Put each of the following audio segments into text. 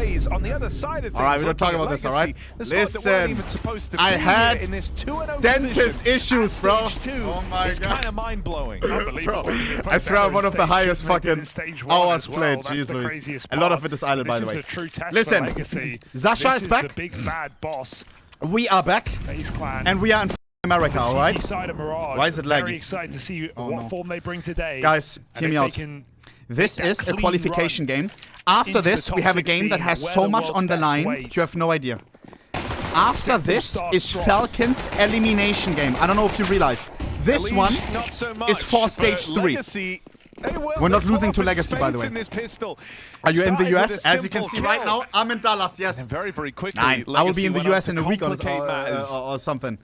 FaZe on the other side of things. Alright, we don't talk about this, alright? Listen, I had in this 2-0 dentist issues, bro. Oh my god. Kind of mind-blowing. Bro, I swear one of the highest fucking hours played. Jeez Louise. A lot of it is island, by the way. Listen, Zasha is back. Big bad boss. We are back. And we are in America, alright? Why is it laggy? Very excited to see what form they bring today. Guys, hear me out. This is a qualification game. After this, we have a game that has so much on the line, you have no idea. After this is Falcon's elimination game. I don't know if you realize. This one is for stage 3. We're not losing to Legacy, by the way. Are you in the US? As you can see right now, I'm in Dallas, yes. Very, very quickly. I will be in the US in a week or something.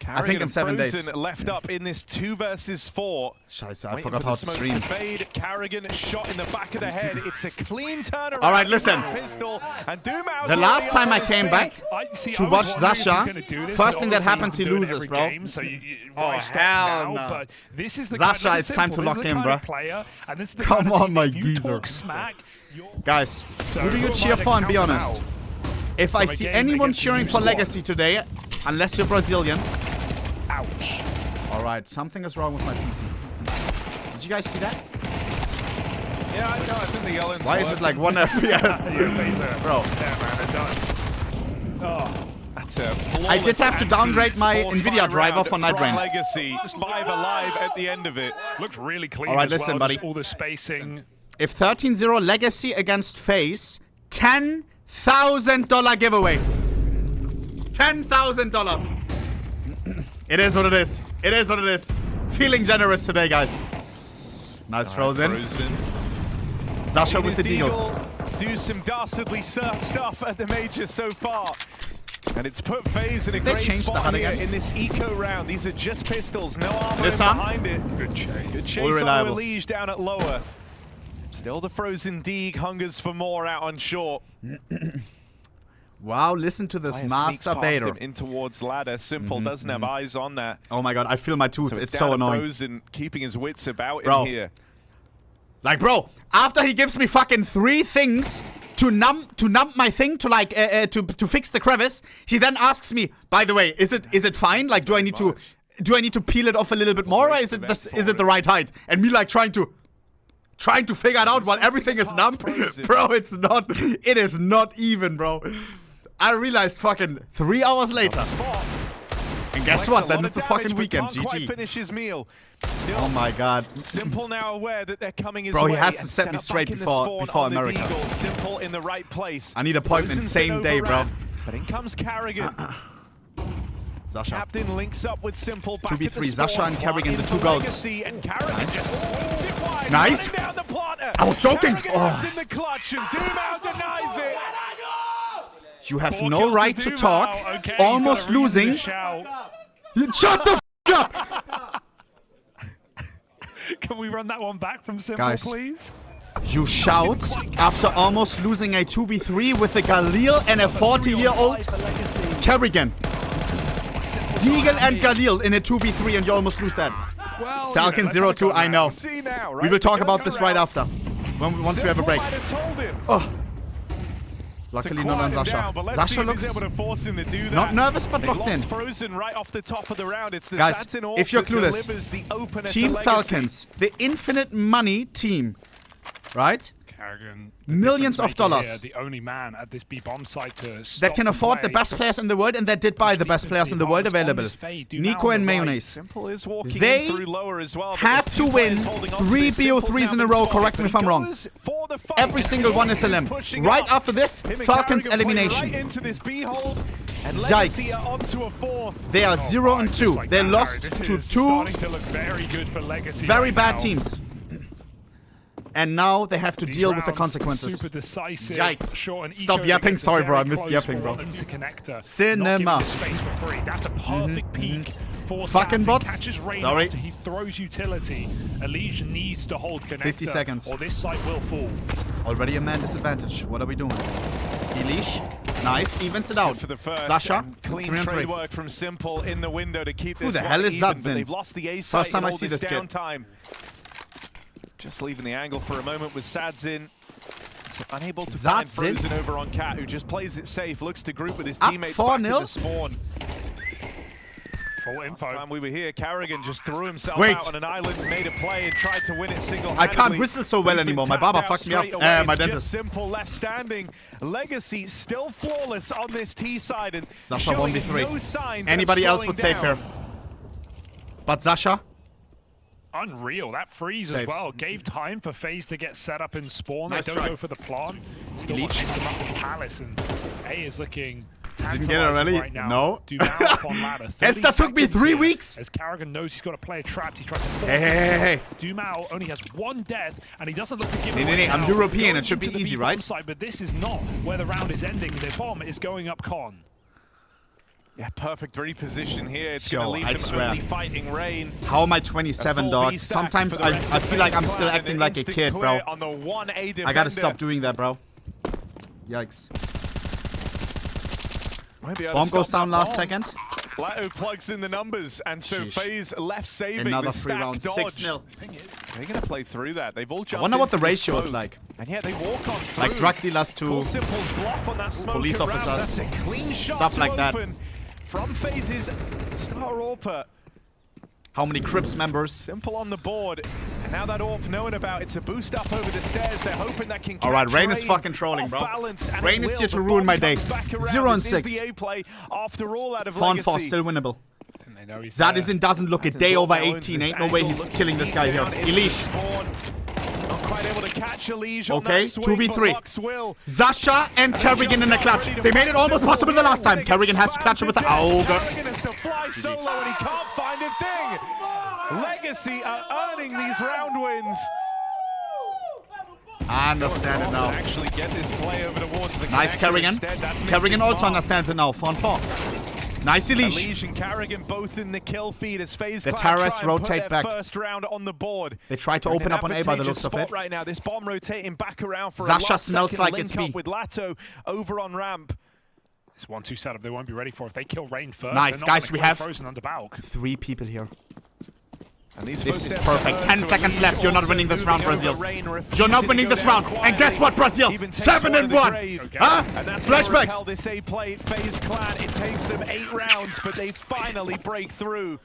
I think in 7 days. Left up in this 2 versus 4. Scheiße, I forgot how to stream. Kerrigan shot in the back of the head. It's a clean turnaround. All right, listen. The last time I came back to watch Zasha, first thing that happens, he loses, bro. Oh, hell no. Zasha, it's time to lock in, bro. Come on, my geezer. Guys, who do you cheer for and be honest? If I see anyone cheering for Legacy today, unless you're Brazilian. Ouch. Alright, something is wrong with my PC. Did you guys see that? Yeah, I know. I think the yelling's Why is it like 1 FPS? Bro. Oh, that's a I did have to downgrade my NVIDIA driver for Night Rain. Legacy, 5 alive at the end of it. Looks really clean. Alright, listen, buddy. All the spacing. If 13-0 Legacy against FaZe, $10,000 giveaway. $10,000. It is what it is. It is what it is. Feeling generous today, guys. Nice frozen. Zasha with the deagle. Do some dastardly stuff at the major so far. And it's put FaZe in a great spot here in this eco round. These are just pistols, no armor behind it. Good chase. Good chase on Elige down at lower. Still the frozen Deeg hungers for more out on short. Wow, listen to this masturbator. In towards ladder. Simple doesn't have eyes on that. Oh my god, I feel my tooth. It's so annoying. Frozen, keeping his wits about in here. Like, bro, after he gives me fucking 3 things to numb my thing to like to fix the crevice, he then asks me, by the way, is it fine? Like, do I need to peel it off a little bit more, or is it the right height? And me like trying to figure it out while everything is numb. Bro, it's not. It is not even, bro. I realized fucking 3 hours later. And guess what? Then it's the fucking weekend. GG. Finish his meal. Still, oh my god. Simple now aware that they're coming his way. Bro, he has to set me straight before America. Simple in the right place. I need appointment same day, bro. But in comes Kerrigan. Zasha. Captain links up with Simple. 2v3, Zasha and Kerrigan, the 2 goals. Nice. I was joking. You have no right to talk. Okay, almost losing. Shut the f up! Can we run that one back from Simple, guys, please? You shout after almost losing a 2v3 with a Galil and a 40-year-old Kerrigan. Deagle and Galil in a 2v3 and you almost lose that. Well, Falcon 0-2, I know. We will talk about this right after. Once we have a break. Oh. Luckily not on Zasha. Zasha looks not nervous but locked in. Guys, if you're clueless, Team Falcons, the infinite money team, right? Millions of dollars. The only man at this B-bomb site that can afford the best players in the world and that did buy the best players in the world available. Nico and Mayonnaise. They have to win 3 BO3s in a row, correct me if I'm wrong. Every single one is a limb. Right after this, Falcons elimination. Yikes. They are 0-2. They lost to 2 very bad teams. And now they have to deal with the consequences. Yikes. Stop yapping. Sorry, bro. I missed yapping, bro. Cinema. That's a perfect peek for fucking bots. Sorry. He throws utility. Elige needs to hold connector. 50 seconds. Or this site will fall. Already a man disadvantage. What are we doing? Elige. Nice. Evens it out. For the first, Zasha. Clean trade work from Simple in the window to keep this. Who the hell is Zadzin? First time I see this kid. Just leaving the angle for a moment with Sadzin. but unable to find Frozen over on Cat, who just plays it safe, looks to group with his teammates back in the spawn. Full info. Last time we were here, Carrigan just threw himself out on an island, made a play, and tried to win it single-handedly. I can't whistle so well anymore. My barber fucked me up. My dentist. Simple left standing. Legacy still flawless on this T side and Zasha showing 1v3. no signs Anybody of else would save here. But Zasha? Unreal. That freeze as well. Gave time for FaZe to get set up and spawn. Nice they don't go for the plant. Still want to mix them up with Palace, and A is looking... Didn't get it already? Right now. No. Dumao up on ladder. Esther took me 3 weeks. As Carrigan knows he's got to play a trap, he tries to force Hey. Dumao only has 1 death, and he doesn't look to give it No, I'm European. It should be easy, right? Side, but this is not where the round is ending. The bomb is going up con. Yeah, perfect reposition here. It's going to leave them only fighting Rain. How am I 27, dog? Sometimes I feel like I'm still acting like a kid, bro. I gotta stop doing that, bro. Yikes. Bomb goes down last second. Lato plugs in the numbers, and so FaZe left saving. Another 3 rounds, 6-0. They're going to play through that. They've all jumped. I wonder what the ratio is like. And yeah, they walk on through. Like drug dealers to Simple's bluff on that police officers. That's a clean shot stuff like that. From FaZe's Star Orper. How many Crips members? Simple on the board. And now that AWP knowing about it's a boost up over the stairs. They're hoping that can Alright, Rain is fucking trolling, bro. Rain is here to ruin my day. 0-6. After all out of Fawn Legacy. 4 still winnable. Zadizin doesn't look a day over 18. Ain't no way he's killing this guy here. Elish. Okay, 2v3. Zasha and Carrigan in the clutch. They made it almost possible the last time. Carrigan has to clutch it with the Auge. Carrigan has to fly solo and he can't find a thing. Legacy are earning these round wins. I understand it now. Actually get this play over towards the nice Carrigan. Carrigan also understands it now. Fawn 4. Nice Elish. And Carrigan both in the kill feed as FaZe the terrorists rotate back. First round on the board. They try to open up on A by the looks of it. Right now, this bomb rotating back around for Zasha smells like it's B. With Lato over on ramp. This 1-2 setup they won't be ready for if they kill Rain first. Nice, guys. We have Frozen under Balk. 3 people here. And this is perfect. 10 seconds left. You're not winning this round, Brazil. You're not winning this round. And guess what, Brazil? 7-1. Huh? Flashbacks. This A play FaZe clan. It takes them 8 rounds, but they finally break through.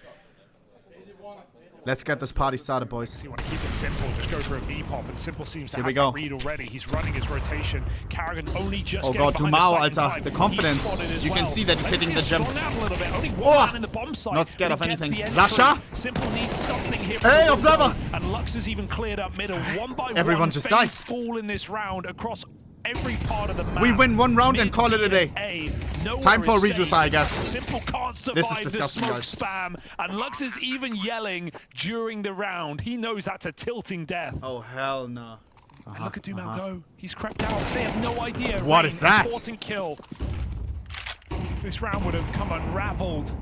Let's get this party started, boys. So you want to keep it simple, just go for a B pop, and Simple seems to have the read already. He's running his rotation. Carrigan only just getting behind the Alter. The confidence. You can see that he's hitting the gym. Not scared of anything. Zasha? Simple needs something here. Hey, Observer! And Lux has even cleared up middle. One by one. Everyone just dies. Fall in this round across every part of the map. We win 1 round and call it a day. Time for a rejuice, I guess. Simple can't survive this is disgusting, the smoke guys. spam, and Lux is even yelling during the round. He knows that's a tilting death. Oh, hell no. And look at Dumao go. He's crept out. They have no idea. What is that? Important kill. This round would have come unraveled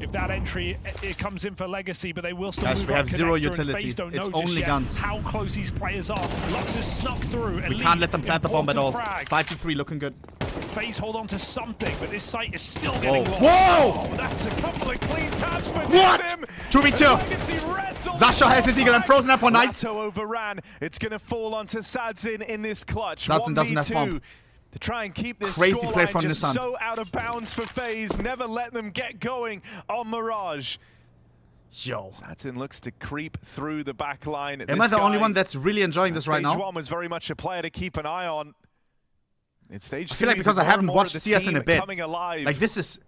if that entry it comes in for Legacy, but they will still move we have up 0 connector, utility. It's only guns. How close these players are. Lux has snuck through. We can't let them plant the bomb at all. 5-3 looking good. FaZe hold on to something, but this site is still getting lost. Whoa! Oh, that's a couple of clean taps for what? Nisim. 2v2. Zasha has the eagle and Frozen up for nice. Lato overran. It's going to fall onto Sadzin in this clutch. Sadzin doesn't have bomb. To try and keep this crazy play from just Nissan. So out of bounds for FaZe. Never let them get going on Mirage. Yo. Sadzin looks to creep through the back line. Am I the only one that's really enjoying this right now? Stage 1 was very much a player to keep an eye on. In stage 2, I feel like because I haven't watched CS in a bit. Alive. Like this is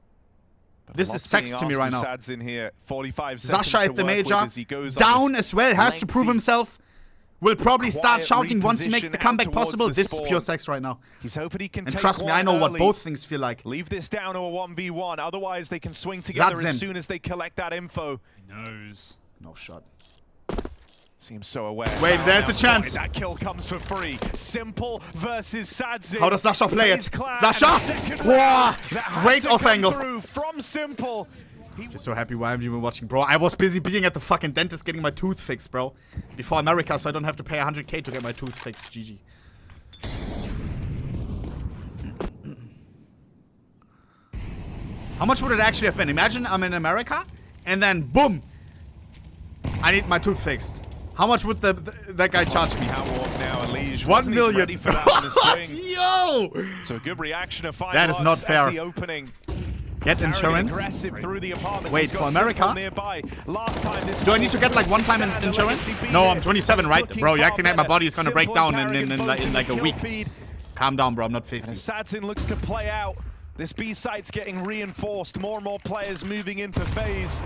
sex to me right now. In here. 45 Zasha at the major, down as well, has to prove himself. Will probably start shouting once he makes the comeback possible. This is pure sex right now. He's hoping he can and trust me, I know what both things feel like. Leave this down to a 1v1. Otherwise, they can swing together Zadzin. as soon as they collect that info. He knows. No shot. Seems so aware. Wait, there's a chance. That kill comes for free. Simple versus Sadzin. How does Zasha play it? Zasha! Wow! Great off angle. From Simple. Just so happy why I'm even watching, bro. I was busy being at the fucking dentist getting my tooth fixed, bro. Before America, so I don't have to pay 100K to get my tooth fixed. GG. How much would it actually have been? Imagine I'm in America, and then boom! I need my tooth fixed. How much would that guy charge me? now, Elige. 1 million. Ready for that on the swing. Yo! So a good reaction of 5 That is not fair. The opening. Get insurance. Through the Wait, for America? Last time this Do I need to get like one time insurance? No, I'm 27, right? Bro, you're acting like my body is gonna break down in like a week. Calm down, bro. I'm not 50. Sadzin looks to play out. This B site's getting reinforced. More and more players moving in for FaZe.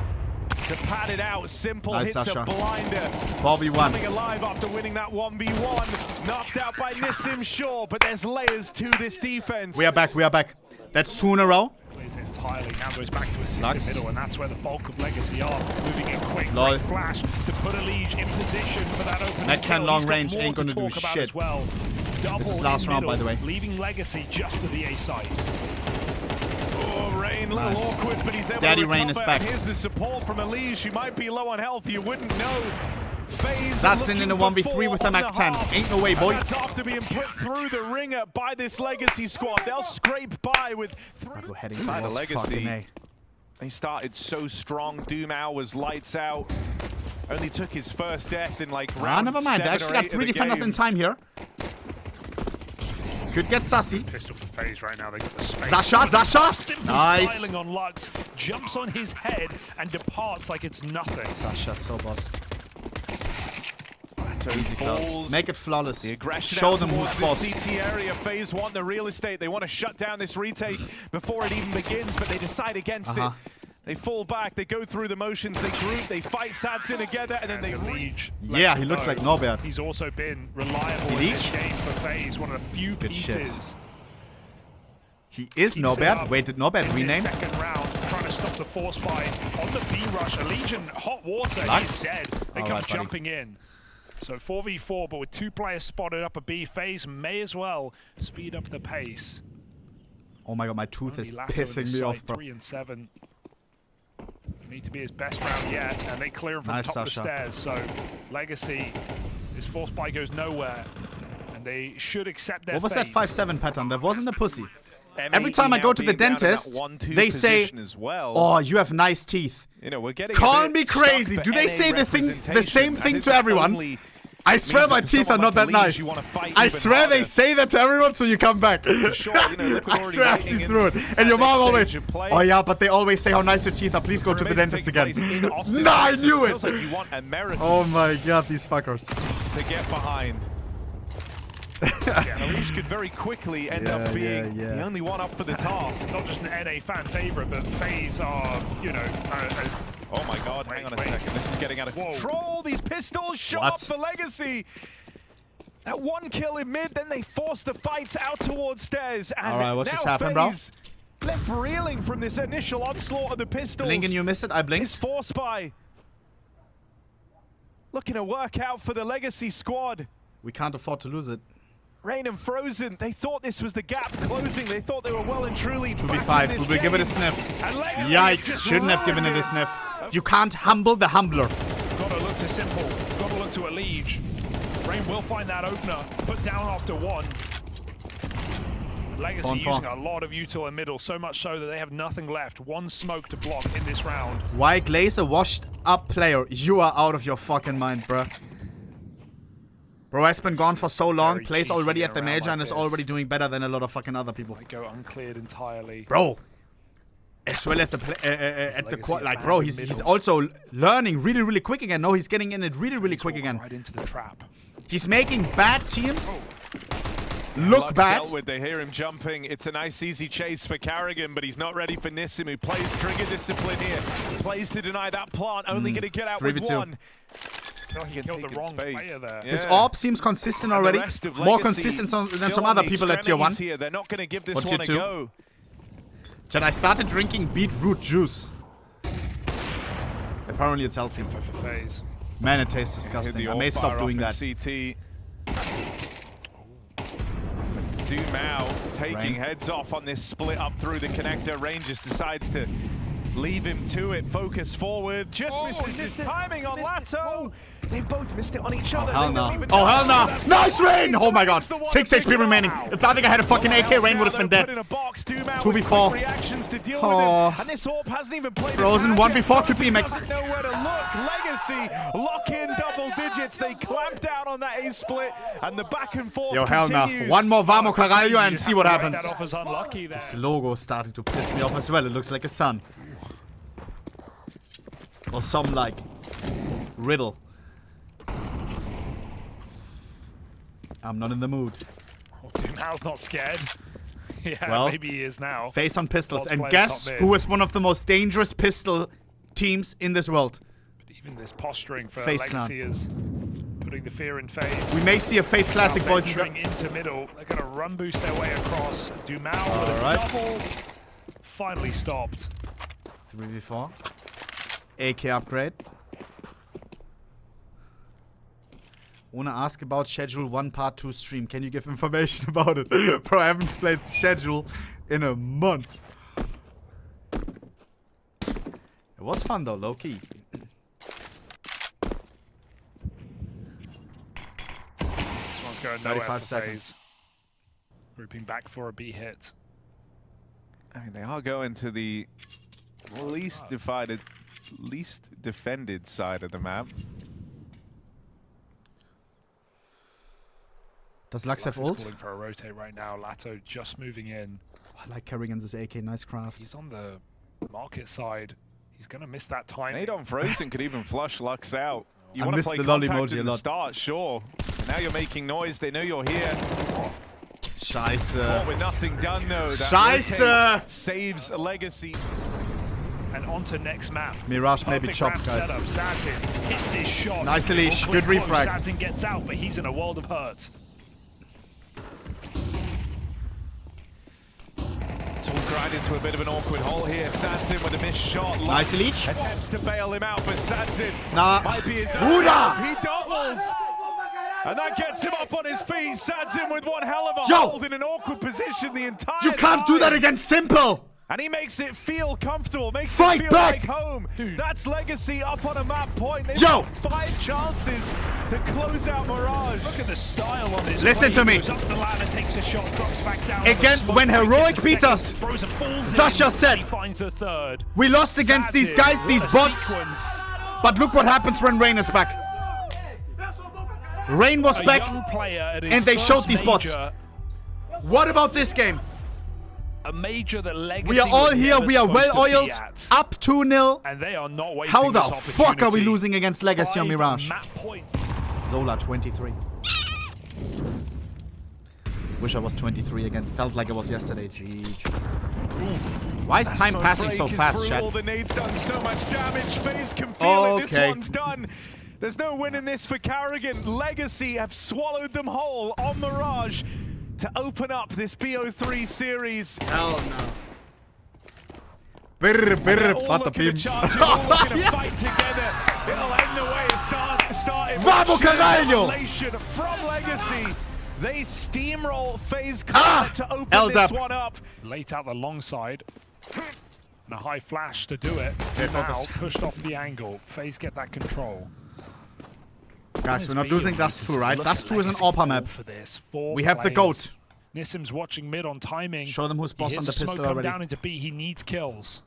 To pad it out, Simple nice, hits Sasha. a blinder. 4v1. Coming alive after winning that 1v1. Knocked out by Nissim, sure, but there's layers to this defense. We are back, we are back. That's 2 in a row. Plays it entirely, now goes back to assist Lux. in middle, and that's where the bulk of Legacy are. Moving in quick, Lol. great flash to put Elige in position for that opening That can kill. long He's got range more ain't to gonna do talk about shit. as well. Double This is last in round, by middle, the way. leaving Legacy just to the A site. Oh, Rain, a little Nice. awkward, but he's able Daddy to recover. Rain is back. Here's the support from Elige. She might be low on health, you wouldn't know. FaZe That's in a looking 1v3 for with 4 a Mac on the 10. half. Ain't no way, boy. And that's after being put through the ringer by this Legacy squad. They'll scrape by with 3. We're heading Side of towards Legacy. fucking A. They started so strong. Doom was lights out. Only took his first death in like round Never mind. They 7 or actually got 8 3 of the defenders game. in time here. Could get sassy. Pistol for FaZe right now, they got the space. Zasha! Simply Nice. styling on Lux, jumps on his head and departs like it's nothing. Sasha, so boss. Easy Close. Make it flawless. The aggression Show out them who's towards boss. the CT area. FaZe want the real estate. They want to shut down this retake before it even begins, but they decide against it. They fall back. They go through the motions. They group. They fight Sadzin together, and then they reach. Yeah, he looks like Norbert. He's also been reliable in this game for FaZe. One of the few pieces. He is Norbert. Wait, did Norbert rename? Second round, trying to stop the force buy on the B rush. Legion, hot water. Nice. He's dead. They All come right, buddy. jumping in. So 4v4, but with 2 players spotted up a B, FaZe may as well speed up the pace. Oh my god, my tooth is Only Lato in pissing this me side, off, bro. 3 and 7. Need to be his best round yet, and they clear him from Nice, top of the Sasha. stairs. So Legacy, his force buy goes nowhere, and they should accept their What was that fate. 5-7 pattern? That wasn't a pussy. M8 Every time I now go to the being down in that dentist, 1-2 they say, position as well. "Oh, you have nice teeth." You know, we're getting Call a bit me stuck crazy. for Do they NA say the same representation. thing I think to that everyone? only I swear means my that for teeth are someone not that like Elige, nice. you wanna fight I even swear they harder. say that to everyone so you come back. Sure, you know, look, we're I already swear I waiting see in through it. at And your this mom always, stage of play. oh yeah, but they always say how nice your teeth are. Please go to the For event dentist taking again. place in Austin, Nah, I Texas, knew feels it. like you want Americans Oh my god, these fuckers. to get behind. Elige could very quickly end up being the only one up for the task. Not just an NA fan favorite, but FaZe are, you know, Oh my god, hang on a second. This is getting out of control. These pistols show up for Legacy. That 1 kill in mid, then they force the fights out towards stairs. And all right, what just now happened, bro? FaZe left reeling from this initial onslaught of the pistols. Blink and you miss it. I This blinked. force by looking to work out for the Legacy squad. We can't afford to lose it. Rain and Frozen, they thought this was the gap closing. They thought they were well and truly 2v5. Will we give it a sniff? Yikes, shouldn't have given it a sniff. You can't humble the humbler. Gotta look to Simple, gotta look to Elige. Rain will find that opener, put down after 1. Legacy using a lot of util in middle, so much so that they have nothing left. 1 smoke to block in this round. Why Glazer washed up player? You are out of your fucking mind, bruh. Bro has been gone for so long, Very plays cheeky already at the around major like and is this. already doing better than a lot of fucking other people. They go uncleared entirely. Bro, as well at the quad, like bro, he's also learning really quick again. No, he's getting in it really quick again. Right into the trap. He's making bad teams Lux look bad. dealt with, they hear him jumping. It's a nice easy chase for Carrigan, but he's not ready for Nissim, who plays trigger discipline here. Plays to deny that plant, only going to get out with 3v2. 1. He killed the wrong player there. Yeah. This AWP seems consistent already. More consistent than some other people at tier 1. Here. They're not going to give this Or tier one a 2. go. Chat, I started drinking beetroot juice. Apparently it's healthy. For FaZe. Man, it tastes disgusting. I may stop doing that. CT. It's Dumao taking heads off on this split up through the connector. Rain just decides to leave him to it. Focus forward. Just misses his timing on Lato. They both missed it on each other. Hell no. Oh, hell no. Nice Rain! Oh my god. 6 HP remaining. If I think I had a fucking AK, Rain would have been dead. 2v4. Oh. And this AWP hasn't even played Frozen 1v4 could be mixed. Nowhere to look. Legacy lock in double digits. They clamp down on that A split, and the back and forth Yo, hell no. continues. One more Vamo Caralho and see what happens. That off as unlucky there. This logo is starting to piss me off as well. It looks like a sun. Or some, like, riddle. I'm not in the mood. Oh, Dumal's not scared. Yeah, well, maybe he is now. FaZe on pistols. Lots And guess who is one of the most dangerous pistol teams in this world? But even this posturing for FaZe Legacy Clan. is putting the fear in FaZe. We may see a FaZe Classic, boys. Venturing into middle. They're going to run boost their way across. Dumal with a double. Finally stopped. 3v4. AK upgrade. Wanna ask about Schedule 1 Part 2 stream. Can you give information about it? Bro, I haven't played Schedule in a month. It was fun though, low-key. This one's going nowhere 35 for seconds. FaZe. Grouping back for a B hit. I mean, they are going to the least defended side of the map. Does Lux have ult? Calling for a rotate right now. Lato just moving in. I like Kerrigan's AK, nice craft. He's on the market side. He's going to miss that time. Nade on Frozen could even flush Lux out. You I want to missed play the lolly contact emoji in a the lot. start, sure. Now you're making noise. They know you're here. Scheiße. Caught with nothing done though. That Scheiße. rotate saves a Legacy. And on to next map. Mirage maybe Perfect chopped, ramp guys. setup. Zatin hits his shot. Nice leash. Awfully Good close. refrag. Zatin gets out, but he's in a world of hurt. It's all grinded to a bit of an awkward hole here. Satin with a missed shot. Nice leash. Attempts to bail him out, but Satin Nah. might be his Buddha. He doubles. And that gets him up on his feet. Satin with one hell of a Yo. hold in an awkward position the entire You can't do that time. against Simple! And he makes it feel comfortable, makes Fight it feel back. like home. Dude. That's Legacy up on a map point. They've Yo. got 5 chances to close out Mirage. Look at the style on this. Listen play. to me. He goes up the ladder, takes a shot, drops back down. Again, when Heroic beat us, Frozen falls Sasha in. said, He finds the third. we lost against these guys, these bots. But look what happens when Rain is back. Rain was back, and they showed these bots. What about this game? A major that Legacy We are all was here, never we are supposed to well-oiled, be at. up 2-0. And they are not wasting How the this fuck are we opportunity. losing against Legacy on 5 Mirage? map points. Zola 23. Wish I was 23 again. Felt like it was yesterday. GG. Why is time passing so fast, chat? The nade's done so much damage. FaZe can feel it. This Okay. one's done. There's no win in this for Carrigan. Legacy have swallowed them whole on Mirage to open up this BO3 series. Hell no. Brr, They're brr, all looking to patapim. charge it, all looking to fight together. It'll end the way it started. Vamos, Caralho! From Legacy. They steamroll FaZe Clan to open this one up. Late out the long side. And a high flash to do it. Okay, now focus. pushed off the angle. FaZe get that control. Guys, we're not losing Dust 2, right? Dust 2 is an AWP map. For this. We have the GOAT. Nissim's watching mid on timing. Show them who's boss He on hears the the smoke pistol come already. down into B. He needs kills.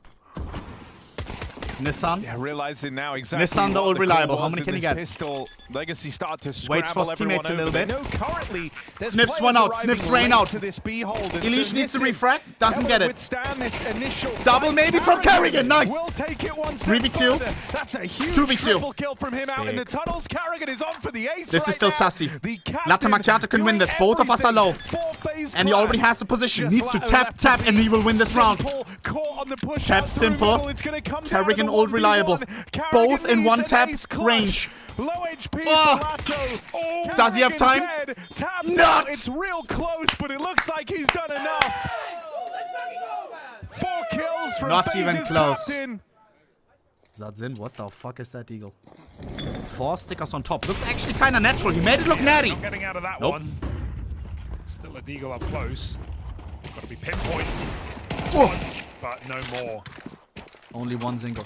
Nissan. Yeah, realizing now exactly Nissan, the what old the reliable. call How was many in can he this get? Pistol. Legacy start to Waits for scramble his teammates a everyone little over. bit. They know currently there's Sniffs players one out, arriving sniffs Rain late out. to this B hold, and Elish so needs to Nissim refract, doesn't able get to it. withstand this initial Double fight. maybe from Carrigan, nice. Will take it one step 3v2. further. That's a huge 2v2. triple kill from him out in the Big. tunnels. Carrigan is on for the ace This is right still now. sassy. The captain Latte Macchiato can win doing this. Both of us are low. everything for FaZe And he Clan. already has the position. Just Needs to Latte tap, left tap, to and be he will win this round. Simple, caught on the push Tap out through Simple. middle. It's gonna come down to Carrigan the old 1v1. reliable. Carrigan Both in needs one an tap ace clutch. range. Low HP Oh. for Lato. Oh, Does he have time? Dead. Tapped Not. out. It's real close, but it looks like he's done enough. 4 kills from Not FaZe's even close. captain. Zatzin, what the fuck is that eagle? 4 stickers on top. Looks actually kind of natural. He made it look natty. Not getting out of that Nope. one. Still a deagle up close. Got to be pinpoint. Whoa. But no more. Only one single.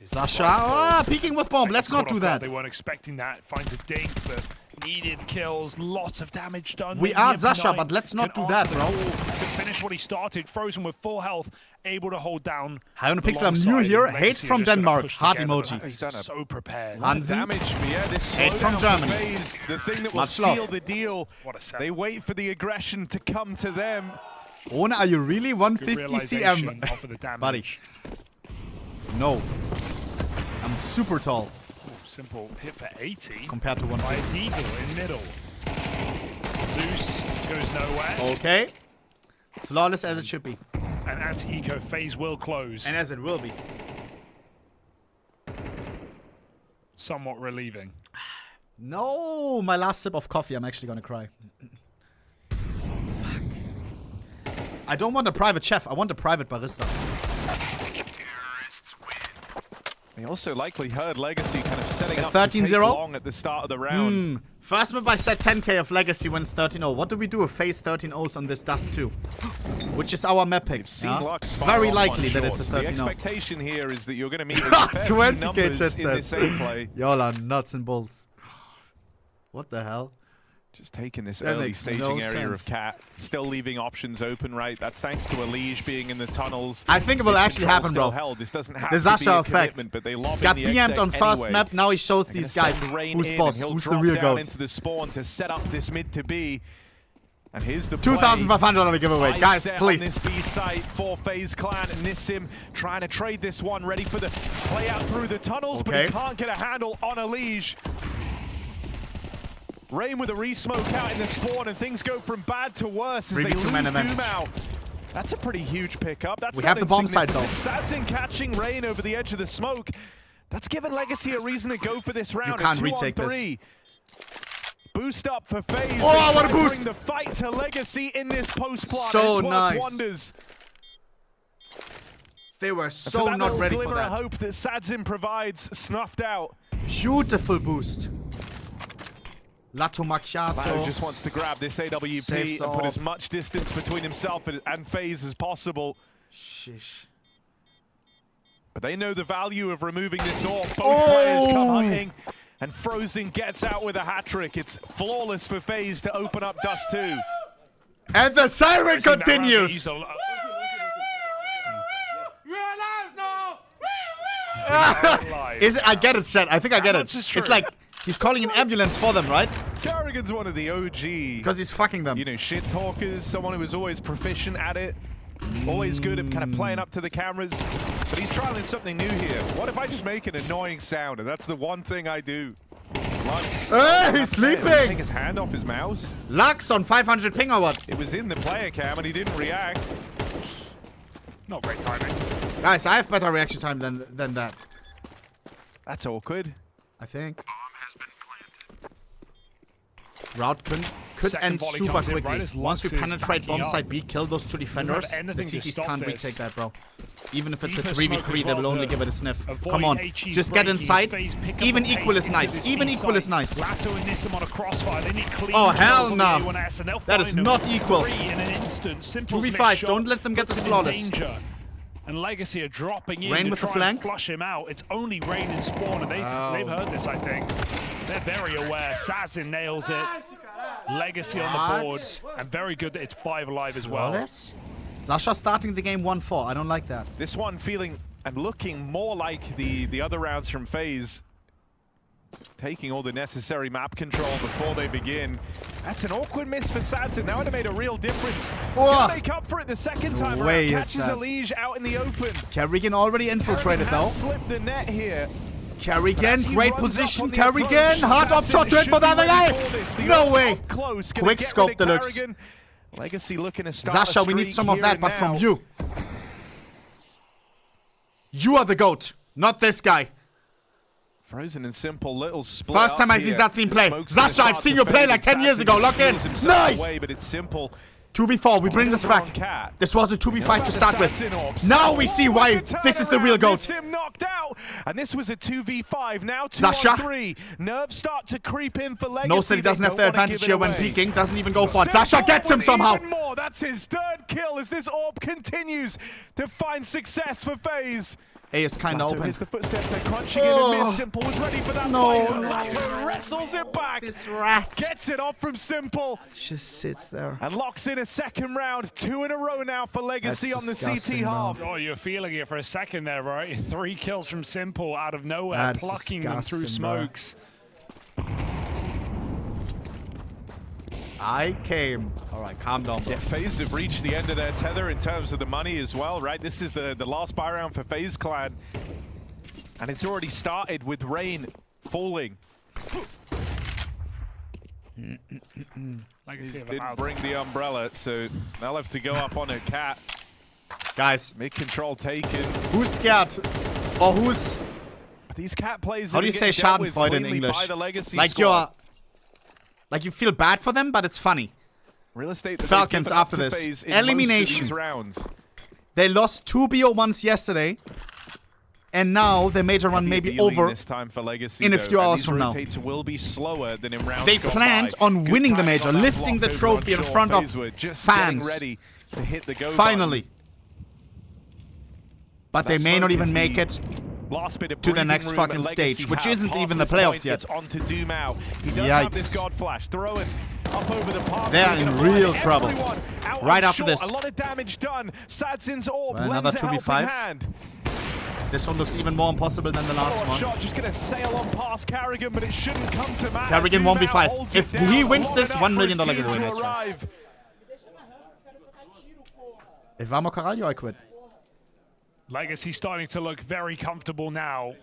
Zasha, peeking with bomb. Let's not do that. They weren't expecting that. Finds a dink, but needed kills. Lots of damage done. We are Zasha, but let's not do that, bro. To finish what he started, Frozen with full health, able to hold down. ohnepixel, I'm new here. Hate from Denmark. Heart emoji. He's so prepared. Damage, yeah, this hate from Germany. FaZe, the thing that will seal the deal. They wait for the aggression to come to them. Ohne, are you really 150 cm? Buddy. No. I'm super tall. Ooh, simple hit for 80. Compared to 150. By Eagle in middle. Zeus goes nowhere. Okay. Flawless as it should be. And anti-eco FaZe will close. And as it will be. Somewhat relieving. No, my last sip of coffee. I'm actually gonna cry. Fuck. I don't want a private chef. I want a private barista. They also likely heard Legacy kind of setting up 13-0 to take long at the start of the round. First map I said 10k of Legacy wins 13-0. What do we do with FaZe 13-0s on this Dust 2? Which is our map pick. Very likely that it's a 13-0. The expectation here is that you're going to meet with 20k numbers in this A play. Y'all are nuts and bolts. What the hell? Just taking this early staging area of Cat, still leaving options open, right? That's thanks to Elige being in the tunnels. I think it will actually happen, bro. This doesn't have the Zasha effect. But they lob got in the BM'd on first map, now he shows these guys who's boss, who's the real goat. Into the spawn to set up this mid to B. And here's the 2,500 on a giveaway. Guys, please. On this B site for FaZe Clan and Nissim trying to trade this one, ready for the play out through the tunnels, but he can't get a handle on Elige. Rain with a re-smoke out in the spawn, and things go from bad to worse as they lose Doom out. That's a pretty huge pickup. That's we have the bomb side, though. Sadzin catching Rain over the edge of the smoke. That's given Legacy a reason to go for this round. You can't retake this. Boost up for FaZe. Oh, what a boost! Bring the fight to Legacy in this post-plot. So nice. Wonders. They were so not ready for that. Glimmer of hope that Sadzin provides snuffed out. Beautiful boost. Lato Macchiato just wants to grab this AWP and put as much distance between himself and FaZe as possible. Shish. But they know the value of removing this off. Both players come hunting, and Frozen gets out with a hat-trick. It's flawless for FaZe to open up Dust 2. And the siren continues! Is it? I get it, chat. I think I get it. It's like he's calling an ambulance for them, right? Carrigan's one of the OG. Because he's fucking them. You know, shit talkers, someone who is always proficient at it. Always good at kind of playing up to the cameras. But he's trying something new here. What if I just make an annoying sound? And that's the one thing I do. Lux. He's sleeping! Take his hand off his mouse. Lux on 500 ping or what? It was in the player cam and he didn't react. Not great timing. Guys, I have better reaction time than that. That's awkward. I think. Route could end super quickly. Once we penetrate bomb side B, kill those two defenders, the CTs can't retake that, bro. Even if it's a 3v3, they will only give it a sniff. Come on, just get inside. Even equal is nice. Even equal is nice. Oh, hell no. That is not equal. 2v5, don't let them get this flawless. And Legacy are dropping in Rain to with the try flank. and flush him out. It's only Rain and Spawn, and they've heard this, I think. They're very aware. Sadzin nails it. Legacy on the board. And very good that it's 5 alive as well. Zasha starting the game 1-4. I don't like that. This one feeling and looking more like the other rounds from FaZe. Taking all the necessary map control before they begin. That's an awkward miss for Sadzin. That would have made a real difference. Gonna make up for it the second time around. Catches Elige out in the open. Carrigan already infiltrated though. Slipped the net here. Carrigan, great position. Carrigan, hard up shot to it for the other guy. No way. Quick scope deluxe. Legacy looking to start Zasha, we need some of that, but from you. You are the GOAT, not this guy. Frozen and simple little split. First time I see Sadzin play. Zasha, I've seen you play like 10 years ago. Lock in. Nice. But it's simple. 2v4, we bring this back. This was a 2v5 to start with. Now we see why this is the real GOAT. Knocked out, and this was a 2v5. Now 2-on-3. Nerves start to creep in for Legacy. No, City doesn't have the advantage here when peeking. Doesn't even go for it. Zasha gets him somehow. Even more. That's his third kill as this orb continues to find success for FaZe. A is kind of open. Here's the footsteps, they're crunching in and mid. Simple was ready for that fight. Latto wrestles it back. This rat gets it off from Simple. just sits there. And locks in a second round. 2 in a row now for Legacy That's on the CT half. Oh, you're feeling it for a second there, right? 3 kills from Simple out of nowhere, That's plucking them through smokes. I came. All right, calm down, bro. Yeah, FaZe have reached the end of their tether in terms of the money as well, right? This is the last buy round for FaZe Clan. And it's already started with rain falling. Legacy Didn't bring the umbrella, so they'll have to go up on a cat. Guys, Mid-control taken. who's scared? Or who's... These cat plays How do you say Schadenfreude in English? Like you're... Like you feel bad for them, but it's funny. Real estate that Falcons after this. Elimination. Rounds. They lost 2 BO1s yesterday. And now the major run may be over this time for Legacy, in a few hours from now. Will be slower than in rounds they planned on winning the major, lifting the trophy in front of fans. Ready to hit the go finally. But they may not even make it to the next fucking stage, which isn't even the playoffs yet. Yikes. They are in real trouble. Right after this. A lot of damage done. Sadzin's orb well, another 2v5. This one looks even more impossible than the last one. Shot just gonna sail on past Carrigan, but it shouldn't come to matter. Carrigan 1v5. If he wins this, $1 million giveaway. If I'm a Caralho, I quit. Legacy starting to look very comfortable now,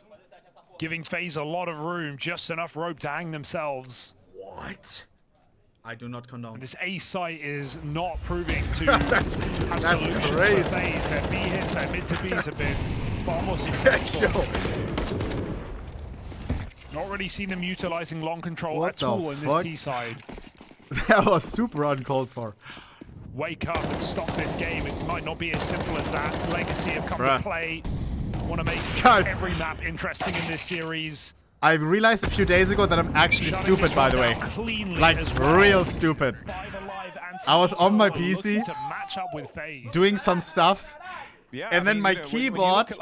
giving FaZe a lot of room, just enough rope to hang themselves. What? I do not condone. And this A site is not proving to that's have solutions crazy. for FaZe. Their B hits, their mid to Bs have been far more successful. Not really seen them utilizing long control at all in this T side. That was super uncalled for. Wake up and stop this game. It might not be as simple as that. Legacy have come to play. Want to make every map interesting in this series. I realized a few days ago that I'm actually stupid, by the way. Like, real stupid. I was on my PC doing some stuff. Yeah, and then my keyboard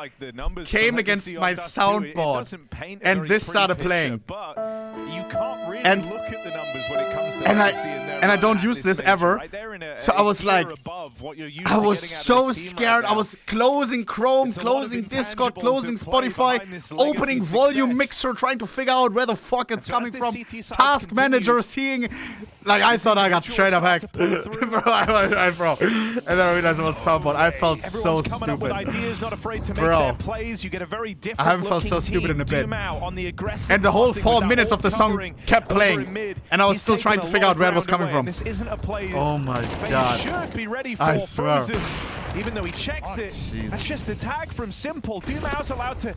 came against my soundboard, and this started playing. But you can't really look at the numbers when it comes to and I don't use this ever. So I was like, I was so scared. I was closing Chrome, closing Discord, closing Spotify, opening volume mixer, trying to figure out where the fuck it's coming from. Task manager seeing, like I thought I got straight up hacked, bro. And then I realized it was soundboard. I felt so stupid. With ideas, not afraid to make their plays. You get a very different I haven't felt so stupid in a bit. And the whole 4 minutes of the song kept playing, and I was still trying to figure out where it was coming from. This isn't a play. Oh my god! Should be ready for I swear. Frozen. Even though he checks it, that's just a tag from Simple. Doomau's allowed to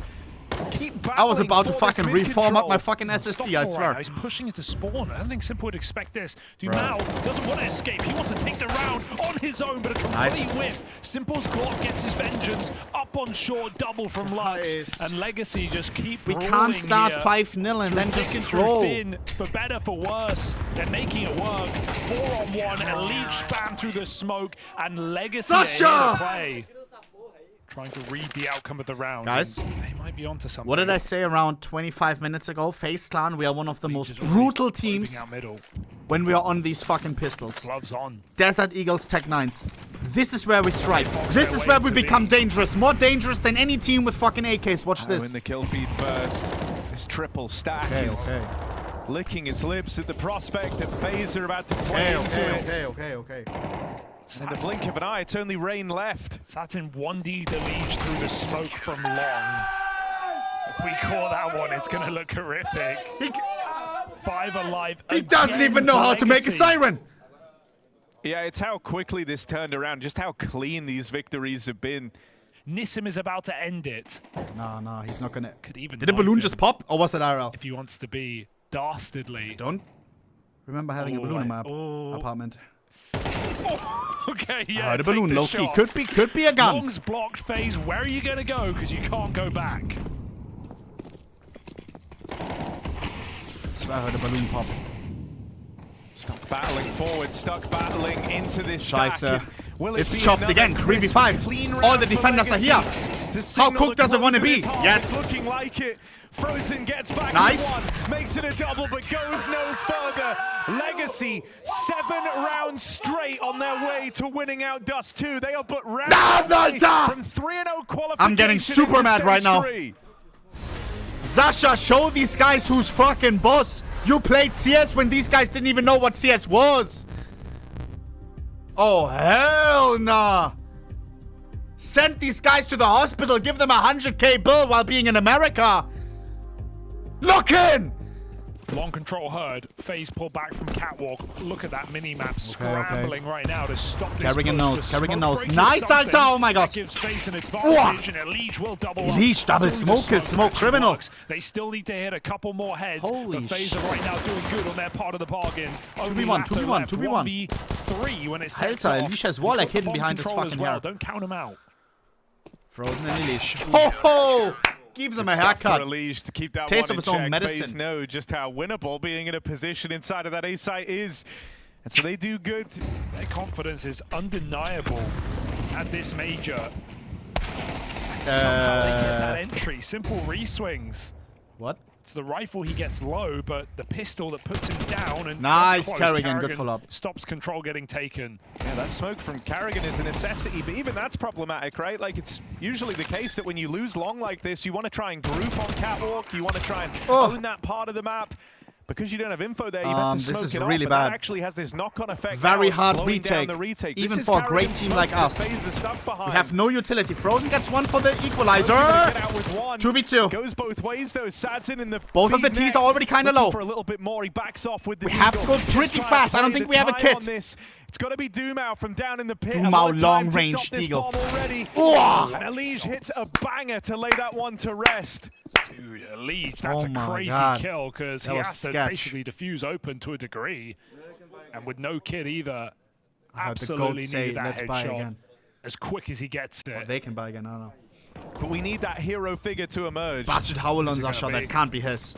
keep battling. I was about to fucking reform up my fucking SSD, I swear. He's pushing it to spawn. I don't think Simple would expect this. Dumau doesn't want to escape. He wants to take the round on his own, but a complete whiff. Simple's Glock gets his vengeance up on short, double from Lux. And Legacy just keep We can't start 5-0 and then just throw. For better, for worse, they're making it work. 4-on-1, and Leech spam through the smoke, and Legacy are in the play. Trying to read the outcome of the round. Guys, they might be onto something. What did I say around 25 minutes ago? FaZe Clan, we are one of the most brutal teams when we are on these fucking pistols. Gloves on. Desert Eagles Tech 9s. This is where we strike. This is where we become dangerous. More dangerous than any team with fucking AKs. Watch this. In the kill feed first. This triple stack is licking its lips at the prospect that FaZe are about to play into it. Okay. In the blink of an eye, it's only Rain left. Satin 1D the Leech through the smoke from long. If we call that one, it's going to look horrific. 5 alive. He doesn't even know how to make a siren. Yeah, it's how quickly this turned around, just how clean these victories have been. Nissim is about to end it. No, he's not going to. Did the balloon just pop, or was that IRL? If he wants to be dastardly. Don't remember having a balloon in my apartment. Okay, yeah. The balloon, low key. Could be a gun. Long's blocked. FaZe, where are you going to go? Because you can't go back. So I heard a balloon pop. Stuck battling forward, stuck battling into this Scheiße. Will it it's chopped again. 3v5. All the defenders are here. How cooked does it want to be? Yes. Looking like it. Frozen gets back nice. to one, makes it a double, but goes no further. Legacy, 7 rounds straight on their way to winning out Dust 2. They are but round from 3-0 qualification. I'm getting super mad right now. Sasha, show these guys who's fucking boss. You played CS when these guys didn't even know what CS was. Oh, hell nah. Send these guys to the hospital. Give them a 100K bill while being in America. Look in! Long control heard. FaZe pull back from Catwalk. Look at that mini-map scrambling right now to stop this Kerrigan knows. Kerrigan knows. Break Nice Alta! Oh my god. That gives FaZe an advantage, and Elige will double up. Elige double smoke is smoke criminal. They still need to hit a couple more heads. Holy but FaZe are right now doing good on their part of the bargain. 2v1, 2v1, 2v1. 1v3 when it sets Alta, off. Elige has Warlock hidden behind his fucking hair. Don't count him out. Frozen and Elige. Ho ho! Gives him a haircut. For Elige to keep that Taste one of his in own check. medicine. FaZe know just how winnable being in a position inside of that A site is. And so they do good. Their confidence is undeniable at this major. And somehow they get that entry. Simple re-swings. What? It's the rifle he gets low, but the pistol that puts him down and nice Kerrigan, good follow-up. Stops control getting taken. Yeah, that smoke from Kerrigan is a necessity, but even that's problematic, right? Like, it's usually the case that when you lose long like this, you want to try and group on Catwalk, you want to try and own that part of the map. Because you don't have info there, you've had to smoke this is it really off, bad. That actually has this knock-on effect. Very now, hard retake. retake. Even for a great team like us. We have no utility. Frozen gets one for the equalizer. 2v2. Goes both ways though. Sadson in the both of the T's are already kind of low. For a little bit more, he backs off with the we have to go pretty fast. I don't think we have a kit. It's got to be Doomau from down in the pit. Doomau long range deagle. And Elige hits a banger to lay that one to rest. Dude, Elige, that's a crazy kill because he has to basically defuse open to a degree. And with no kit either, absolutely needed that headshot as quick as he gets it. Oh, they can buy again, I don't know. But we need that hero figure to emerge. Budget howl on Sasha, that can't be his.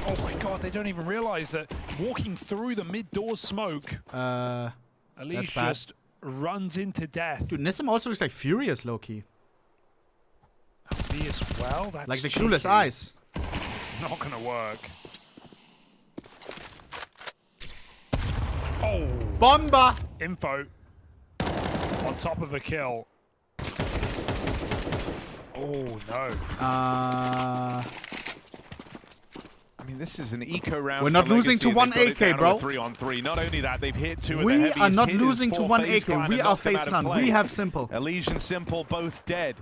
Oh my god, they don't even realize that walking through the mid-door smoke, Elige just runs into death. Dude, Nissim also looks like furious low-key. Me as well? That's like the clueless eyes. It's not gonna work. Oh! Bomba! Info. On top of a kill. Oh no. I mean, this is an eco round. We're not losing to 1 AK, bro. 3-on-3. Not only that, they've hit 2 of the We heaviest are not hitters losing to 1 AK. We are FaZe Clan. We have Simple. Elige and Simple both dead.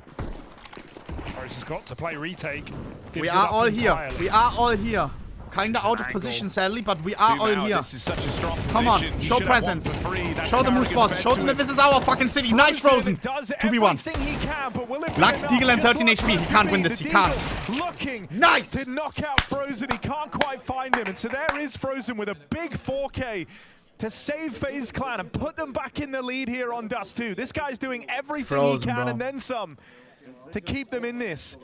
Frozen's got to play retake. We are all here. We are all here. Kinda out of position, sadly, but we are all here. This is such a strong position. Come on, show presence. Show the moose boss. Show them that this is our fucking city. Nice Frozen. 2v1. Lux, Deagle, and 13 HP. He can't win this. He can't. Looking nice to knock out Frozen. He can't quite find him. And so there is Frozen with a big 4K to save FaZe Clan and put them back in the lead here on Dust 2. This guy's doing everything he can and then some to keep them in this.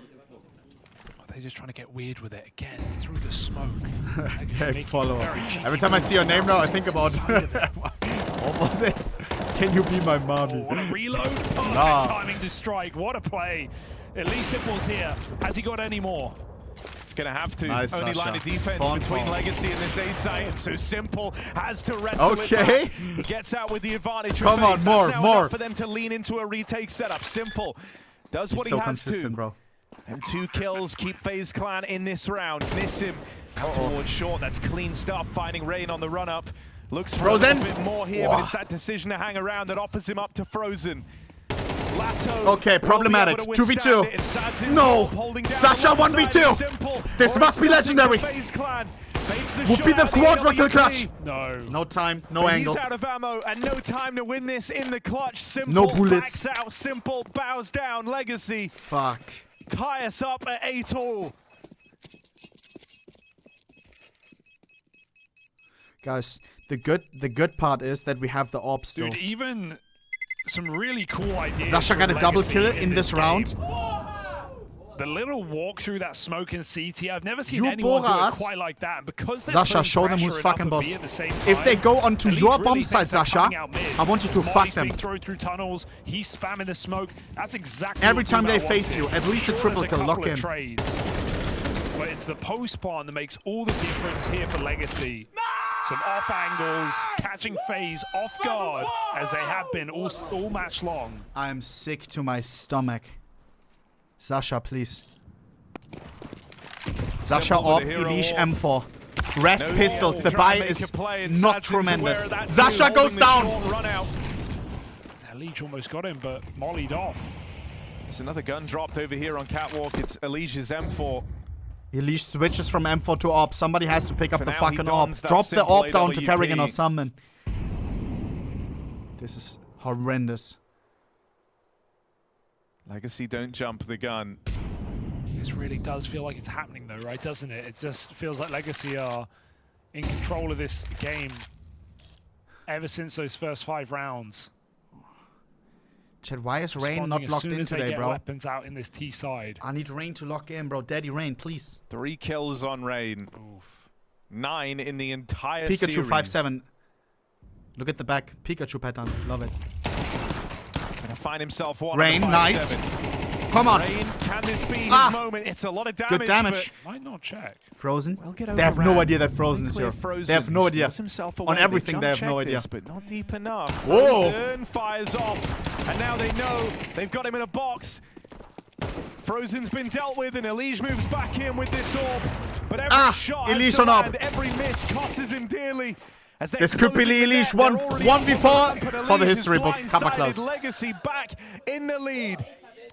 They're just trying to get weird with it again through the smoke. Okay, follow. Every time I see your name now, I think about what was it? Can you be my mommy? Oh, what a reload! Perfect timing to strike. What a play! At least Simple's here. Has he got any more? Gonna have to. Nice, Only Sasha. line of defense between Legacy and this A site, and so Simple has to wrestle it back. He gets out with the advantage. Come on, more. For them to lean into a retake setup. Simple does what he has consistent, bro. And 2 kills keep FaZe Clan in this round. Nissim out towards short. That's clean stuff. Finding Rain on the run up. Looks for Frozen. a little bit more here, but it's that decision to hang around that offers him up to Frozen. Lato okay, problematic. 2v2. No! Sasha 1v2! This must be legendary! Would be the quadruple clutch! No. No time, no angle. He's out of ammo and no time to win this in the clutch. Simple no bullets. backs out. Simple bows down. Legacy. Fuck. Tie us up at 8-all. Guys, the good part is that we have the orb still. Dude, even some really cool ideas. Sasha got a double kill in this round. The little walk through that smoke in CT, I've never seen anyone do it quite like that. And because Zasha, show them who's fucking boss. If they go onto your bomb site, Zasha, I want you to fuck them. Thrown through tunnels, he's spamming the smoke. That's exactly every time they face you, at least a triple kill, lock in. Trades. But it's the post part that makes all the difference here for Legacy. Some off angles, catching FaZe off guard, as they have been all match long. I'm sick to my stomach. Zasha, please. Zasha op, Elish M4. Rest pistols, the buy is not tremendous. Zasha goes down! Elish almost got him, but mollied off. There's another gun dropped over here on Catwalk. It's Elish's M4. Elish switches from M4 to AWP. Somebody has to pick up the fucking AWP. Drop the AWP down to Kerrigan or summon. This is horrendous. Legacy don't jump the gun. This really does feel like it's happening though, right? Doesn't it? It just feels like Legacy are in control of this game ever since those first 5 rounds. Chad, why is Rain not locked in today, bro? Weapons out in this T side. I need Rain to lock in, bro. Daddy Rain, please. 3 kills on Rain. Oof. 9 in the entire Pikachu series. 5-7. Look at the back. Pikachu pattern. Love it. Gonna find himself one. Rain, nice. Come on. Rain, can this be his moment? It's a lot of damage. Good damage. Might not check. Frozen? They have no idea that Frozen is here. They have no idea. On everything, they have no idea. But not deep enough. Whoa. Frozen fires off. And now they know they've got him in a box. Frozen's been dealt with, and Elish moves back in with this orb. But every shot has to land, every miss costs him dearly. This could be Elish 1v4 for the history books. Kappa Klaus. Legacy back in the lead.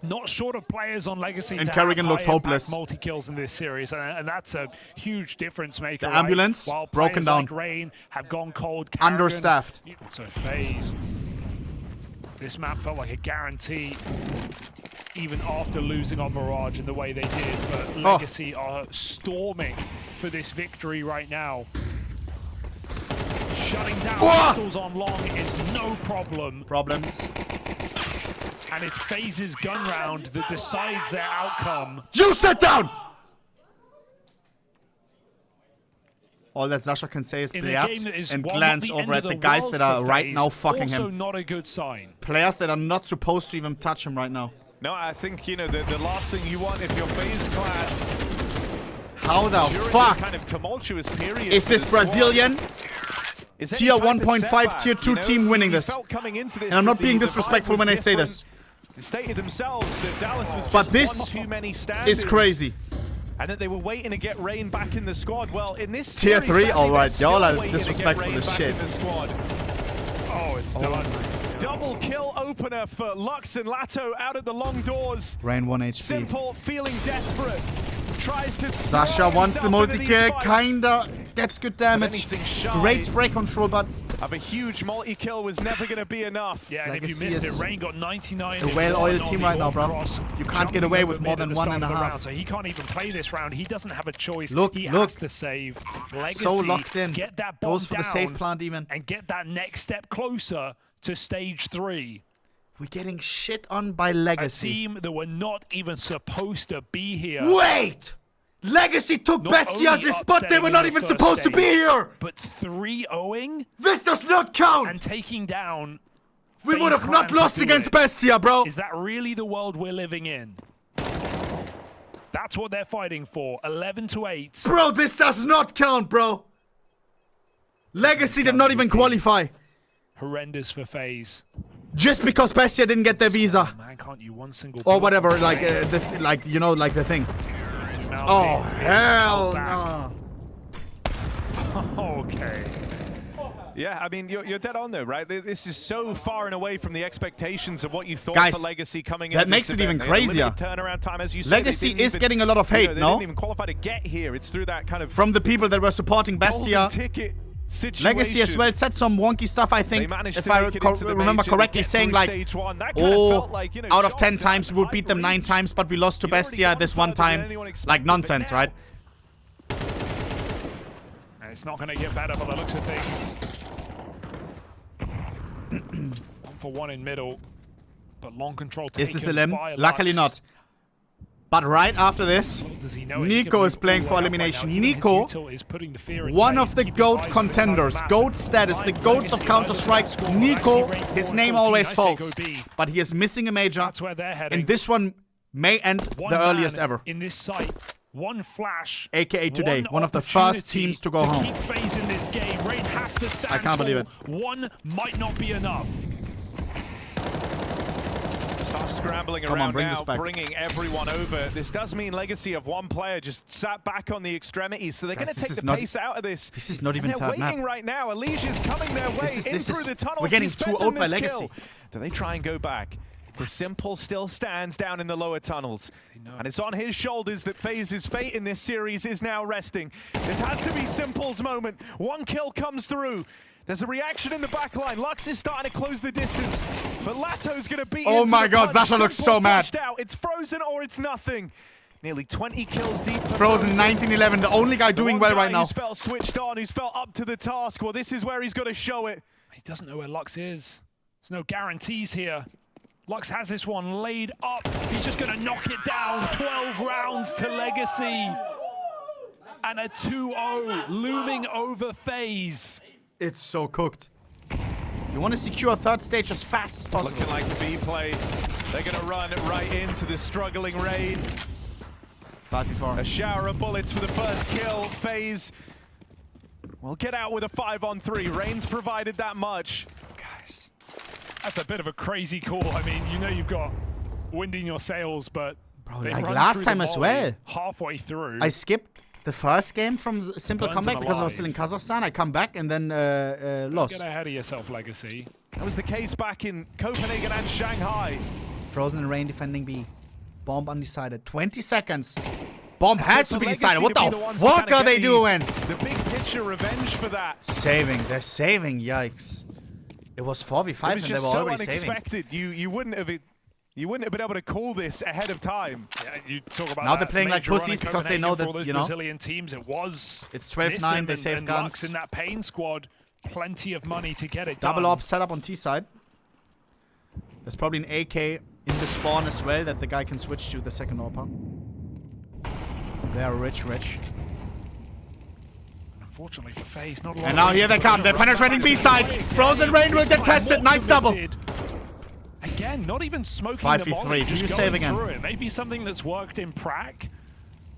Not short of players on Legacy. And Kerrigan looks hopeless. Multi-kills in this series, and that's a huge difference maker. The ambulance, While broken down. Like Rain have gone cold. Kerrigan, understaffed. So FaZe. This map felt like a guarantee, even after losing on Mirage in the way they did. But Legacy are storming for this victory right now. Shutting down pistols on long is no problem. Problems. And it's FaZe's gun round that decides their outcome. You sit down! All that Zasha can say is play out and glance over at the guys that are right now fucking him. Also not a good sign. Players that are not supposed to even touch him right now. No, I think, you know, the last thing you want if you're FaZe clan. How the fuck kind of tumultuous period is this Brazilian tier 1.5, tier 2 team winning this? And I'm not being disrespectful when I say this. They stated themselves that Dallas was but just this one too many standards. is crazy. And that they were waiting to get Rain back in the squad. Well, in this tier series, 3, alright, y'all are waiting disrespectful as shit. Oh, it's done. Double kill opener for Lux and Lato out at the long doors. Rain 1 HP. Simple, feeling desperate. Tries to Zasha wants the multi-kill, kinda gets good damage. Great spray control, but of a huge multi-kill was never going to be enough. Yeah, and if you missed it, Rain got 99. A well-oiled team right now, bro. You can't get away with more than 1.5. So he can't even play this round. He doesn't have a choice. He has to save. Legacy, so locked in. Get that bomb goes for the safe plant even. And get that next step closer to stage 3. We're getting shit on by Legacy. A team that were not even supposed to be here. Wait! Legacy took Bestia as a spot they were not even supposed to be here! But 3-0ing? This does not count! And taking down... We would have not lost against Bestia, bro! Is that really the world we're living in? That's what they're fighting for. 11-8. Bro, this does not count, bro! Legacy did not even qualify. Horrendous for FaZe. Just because Bestia didn't get their visa. Oh, man, can't you one single or whatever, like, you know, like the thing. Oh, hell no. Okay. Yeah, I mean, you're dead on though, right? This is so far and away from the expectations of what you thought Guys, for Legacy coming in. That makes it even crazier. Turnaround time, as you said, Legacy is getting a lot of hate, they no? didn't even qualify to get here. It's through that kind of... From the people that were supporting Bestia. Ticket situation. Legacy as well said some wonky stuff, I think, if I remember correctly, saying like, out of 10 times we would beat them 9 times, but we lost to Bestia this one time. Like nonsense, right? And it's not going to get better by the looks of things. 1 for 1 in middle, but long control taken. Is this a limb? Luckily not. But right after this, Nico is playing for elimination. Nico, one of the GOAT contenders. GOAT status, the GOATs of Counter-Strike. Nico, his name always falls. But he is missing a major. And this one may end the earliest ever. In this site, one flash. AKA today, one of the first teams to go home. Keep FaZe in this game. Rain has to stand I can't believe it. One might not be enough. Start scrambling around now, bringing everyone over. This does mean Legacy of one player just sat back on the extremities, so they're going to take the pace out of this. This is not even third map. They're waiting right now. Alicia's coming their way in through the tunnels. We're getting too old by Legacy. Do they try and go back? The Simple still stands down in the lower tunnels. And it's on his shoulders that FaZe's fate in this series is now resting. This has to be Simple's moment. One kill comes through. There's a reaction in the back line. Lux is starting to close the distance, but Lato's going to beat Oh my god, Zasha looks so mad. Out. It's frozen or it's nothing. Nearly 20 kills deep. Frozen 1911, the only guy doing well right now. Who's felt switched on, who's felt up to the task. Well, this is where he's got to show it. He doesn't know where Lux is. There's no guarantees here. Lux has this one laid up. He's just going to knock it down. 12 rounds to Legacy. And a 2-0 looming over FaZe. It's so cooked. You want to secure third stage as fast as possible. Looking like the B play. They're going to run right into the struggling Rain. A shower of bullets for the first kill. FaZe will get out with a 5-on-3. Rain's provided that much. Guys, that's a bit of a crazy call. I mean, you know you've got wind in your sails, but bro, like last time as well. Halfway through. I skipped the first game from Simple Comeback because I was still in Kazakhstan. I come back and then lost. Get ahead of yourself, Legacy. That was the case back in Copenhagen and Shanghai. Frozen and Rain defending B. Bomb undecided. 20 seconds. Bomb has to be decided. What the fuck are they doing? The big picture revenge for that. Saving. They're saving. Yikes. It was 4v5 and they were already unexpected. saving. You wouldn't have been able to call this ahead of time. Yeah, you talk about now they're playing like pussies because they know that, you know. Brazilian teams, it was. It's 12-9, they save guns. Lux in that pain squad, plenty of money to get it Double done. AWP set up on T side. There's probably an AK in the spawn as well that the guy can switch to the second AWP. They are rich. Unfortunately for FaZe, not a lot. And now here they come. They're penetrating B side. Frozen Rain will get tested. Nice double. Again, not even smoking 5v3. Do you save again? It. Maybe something that's worked in prac,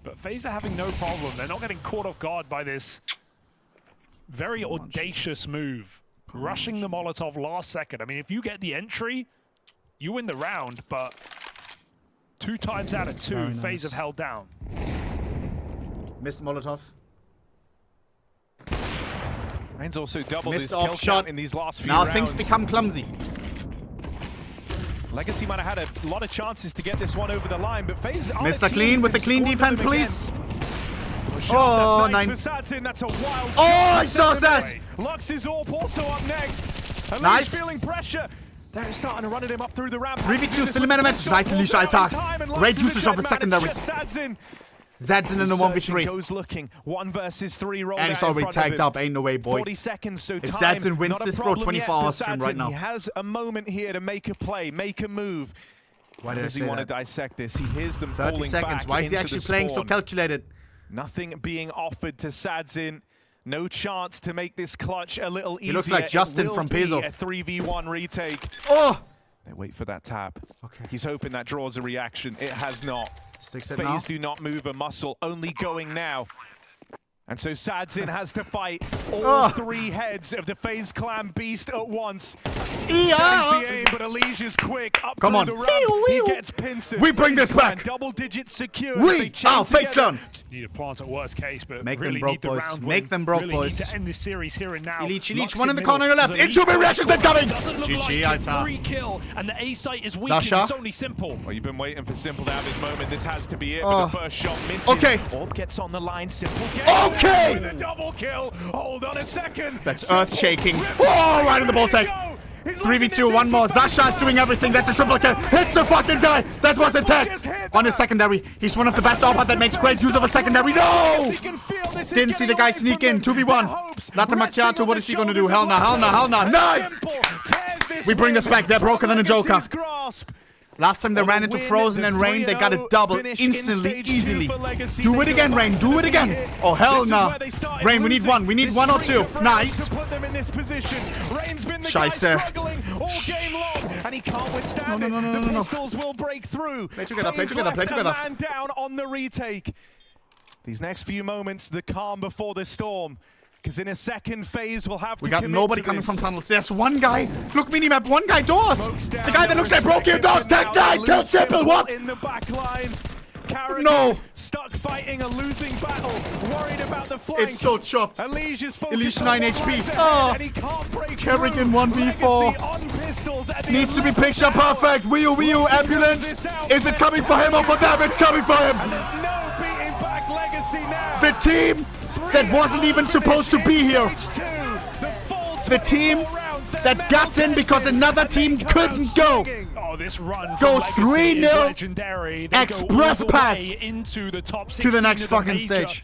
but FaZe are having no problem. They're not getting caught off guard by this very audacious move. Rushing the Molotov last second. I mean, if you get the entry, you win the round, but 2 times out of 2, FaZe have held down. Missed Molotov. Rain's also doubled his Missed kill off shot count in these last few rounds. rounds. Things become clumsy. Legacy might have had a lot of chances to get this one over the line, but FaZe Mr. Clean with the clean defense, please. Oh, nice. That's a wild oh, I saw Zaz. Lux's AWP also up next. Nice. Feeling pressure. They're starting to run him up through the ramp. 3v2 still in advantage. Nice Alicia attack. Great usage of the secondary. Zadzin in the 1v3. Goes looking 1 versus 3 roll. And he's already tagged up. Ain't no way, boy. 40 seconds, so if Zadzin wins this, bro, 24 hours stream right now. He has a moment here to make a play, make a move. Why does he want to dissect this? He hears them 30 falling seconds. back. Why is he actually playing so calculated? Nothing being offered to Zadzin. No chance to make this clutch a little easier. He looks like Justin from Peso. A 3v1 retake. Oh! They wait for that tap. Okay. He's hoping that draws a reaction. It has not. FaZe do not move a muscle, only going now. And so Zadzin has to fight all 3 heads of the FaZe clan beast at once. The aim, but Alicia's quick up Come on. The ramp. He gets pinced. We bring this back. Double digits secure. FaZe clan. Need a plant at worst case, but make really them broke, need the boys. round Make win. them broke, really boys. Need to end this series here and now. Elite, one in the corner on your left. Into reactions incoming. GG, Alta. Free kill, and the A site is weak. It's only Simple. Well, you've been waiting for Simple to have his moment. This has to be it. But the first shot misses. Okay. Orb gets on the line. Simple gets okay. the double kill. Hold on a second. That's earth shaking. Oh, right in the ball tag. 3v2, one more. Zasha's doing everything. That's a triple kill. Hits the fucking guy. That was a tag. On his secondary. He's one of the best AWPers that makes great use of a secondary. No! Didn't see the guy sneak in. 2v1. Latte Macchiato, what is he going to do? Hell no. Nice! We bring this back. They're broken than a Joker. Last time they ran into Frozen and Rain, they got it double instantly, easily. Do it again, Rain. Do it again. Oh, hell no. Rain, we need one. We need one or two. Nice. Scheiße. And he can't withstand it. The pistols will break through. Play together, play together, play together. Man down on the retake. These next few moments, the calm before the storm. Because in a second phase, we'll have to. We got nobody coming from tunnels. There's one guy. Look, minimap. One guy doors. The guy that looks like broke him doors. Tech 9. Kill simple. What? In the back line. No. Stuck fighting a losing battle. Worried about the flank. It's so chopped. Elise 9 HP. Oh. Kerrigan 1v4. Needs to be picture perfect. Wii U ambulance. Is it coming for him or for them? It's coming for him. And there's no beating back Legacy now. The team that wasn't even supposed to be here. The team that got in because another team couldn't go. Oh, this run goes 3-0 legendary. express pass into the top to the next fucking stage.